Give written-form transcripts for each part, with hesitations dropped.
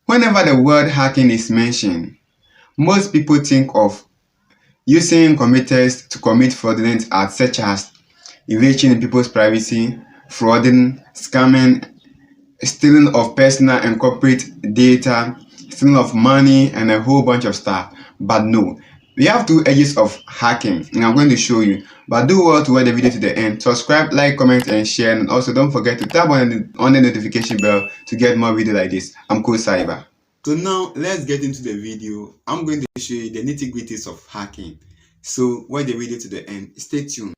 Whenever the word hacking is mentioned, most people think of using computers to commit fraudulent acts such as invasion in people's privacy, frauding, scamming, stealing of personal and corporate data, stealing of money, and a whole bunch of stuff. But no, we have two edges of hacking, and I'm going to show you. But do well to watch the video to the end. Subscribe, like, comment, and share. And also don't forget to tap on the notification bell to get more videos like this. I'm Koscyber. So now let's get into the video. I'm going to show you the nitty-gritties of hacking. So watch the video to the end. Stay tuned.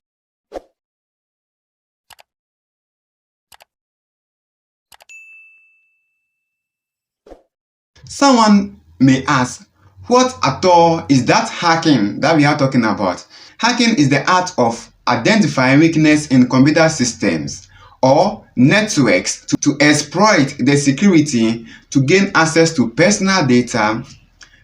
Someone may ask, what at all is that hacking that we are talking about? Hacking is the art of identifying weakness in computer systems or networks to exploit the security to gain access to personal data,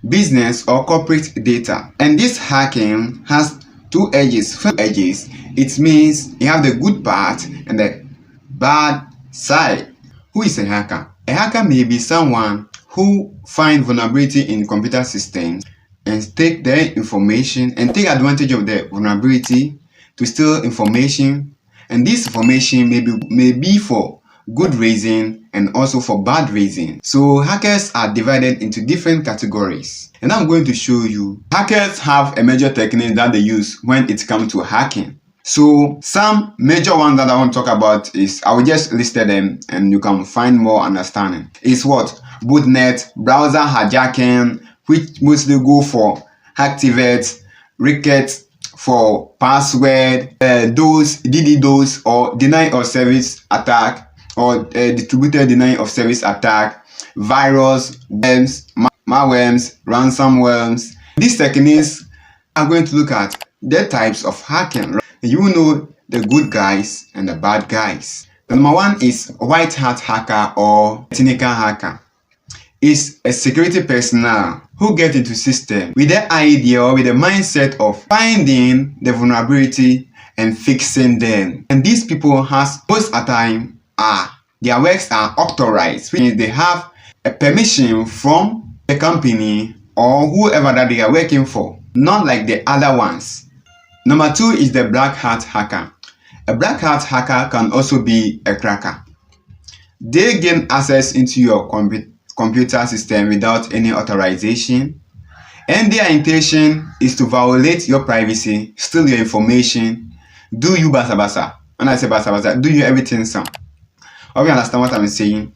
business or corporate data. And this hacking has two edges. First edges, it means you have the good part and the bad side. Who is a hacker? A hacker may be someone who find vulnerability in computer systems and take their information and take advantage of the vulnerability to steal information. And this information may be for good reason and also for bad reason. So hackers are divided into different categories. And I'm going to show you. Hackers have a major technique that they use when it comes to hacking. So some major ones that I want to talk about is, I will just list them and you can find more understanding. Is what? Botnet, browser hijacking, which mostly go for Activate, Ricket for password, DDoS or deny of service attack, or distributed deny of service attack, virus, worms, malwares, ransomwares. These techniques are going to look at the types of hacking. You know the good guys and the bad guys. The number one is white hat hacker or technical hacker. Is a security personnel who get into system with the idea or with the mindset of finding the vulnerability and fixing them. And these people has most of the time their works are authorized, which means they have a permission from the company or whoever that they are working for, not like the other ones. Number two is the black hat hacker. A black hat hacker can also be a cracker. They gain access into your computer system without any authorization, and their intention is to violate your privacy, steal your information, do you basa basa. When I say basa basa, do you everything some. Hope you understand what I'm saying.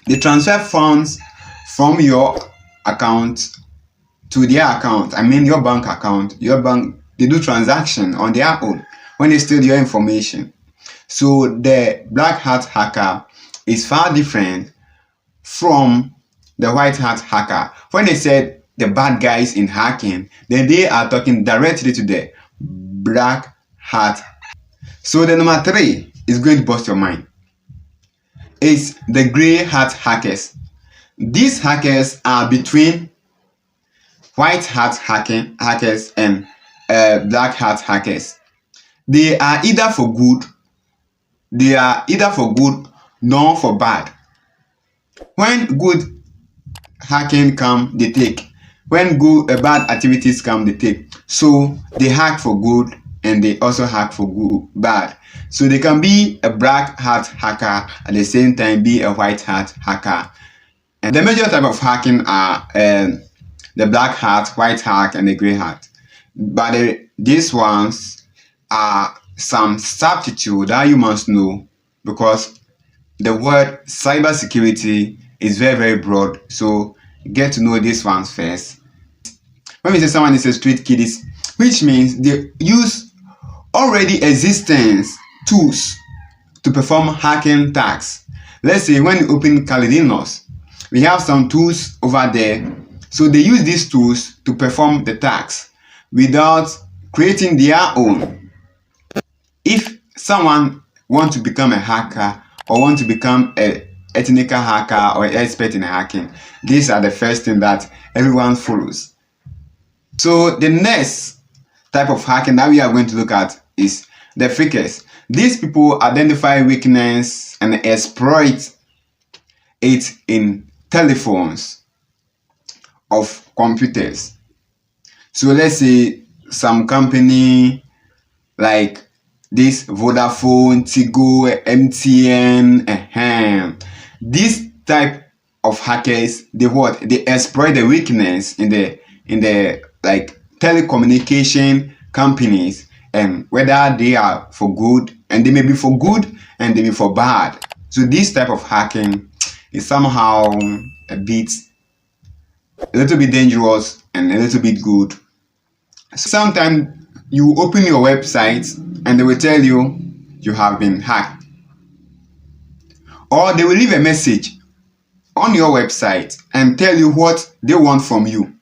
They transfer funds from your account to their account. I mean your bank account. Your bank, they do transaction on their own when they steal your information. So the black hat hacker is far different from the white hat hacker. When they said the bad guys in hacking, then they are talking directly to the black hat. So the number three is going to bust your mind. It's the gray hat hackers. These hackers are between white hat hackers and black hat hackers. They are either for good, nor for bad. When good hacking come, they take. When bad activities come, they take. So they hack for good and they also hack for bad. So they can be a black hat hacker at the same time be a white hat hacker. And the major type of hacking are the black hat, white hat, and the gray hat. But these ones are some substitute that you must know, because the word cybersecurity is very, very broad. So get to know these ones first. When we say someone is a street kid, which means they use already existing tools to perform hacking tasks. Let's say when you open Calidinus, we have some tools over there. So they use these tools to perform the tasks without creating their own. If someone wants to become a hacker or want to become a technical hacker or expert in hacking, these are the first thing that everyone follows. So the next type of hacking that we are going to look at is the fakers. These people identify weakness and exploit it in telephones, of computers. So let's say some company like this Vodafone, Tigo, MTN, this type of hackers, they exploit the weakness in the like telecommunication companies, and whether they are for good, and they may be for good and they may be for bad. So this type of hacking is somehow a little bit dangerous and a little bit good. Sometimes you open your website and they will tell you you have been hacked, or they will leave a message on your website and tell you what they want from you.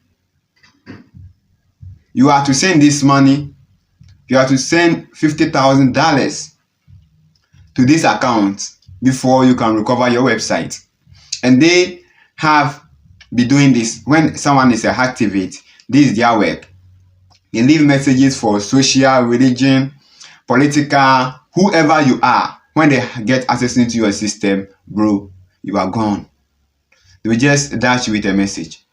You are to send this money, you are to send $50,000 to this account before you can recover your website. And they have been doing this when someone is a hacktivate. This is their work. They leave messages for social, religion, political, whoever you are. When they get access into your system, bro, you are gone. They will just dash you with a message.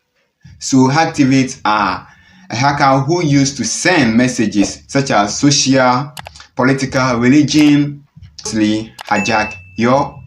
So hacktivates are a hacker who used to send messages such as social, political, religion, hijack your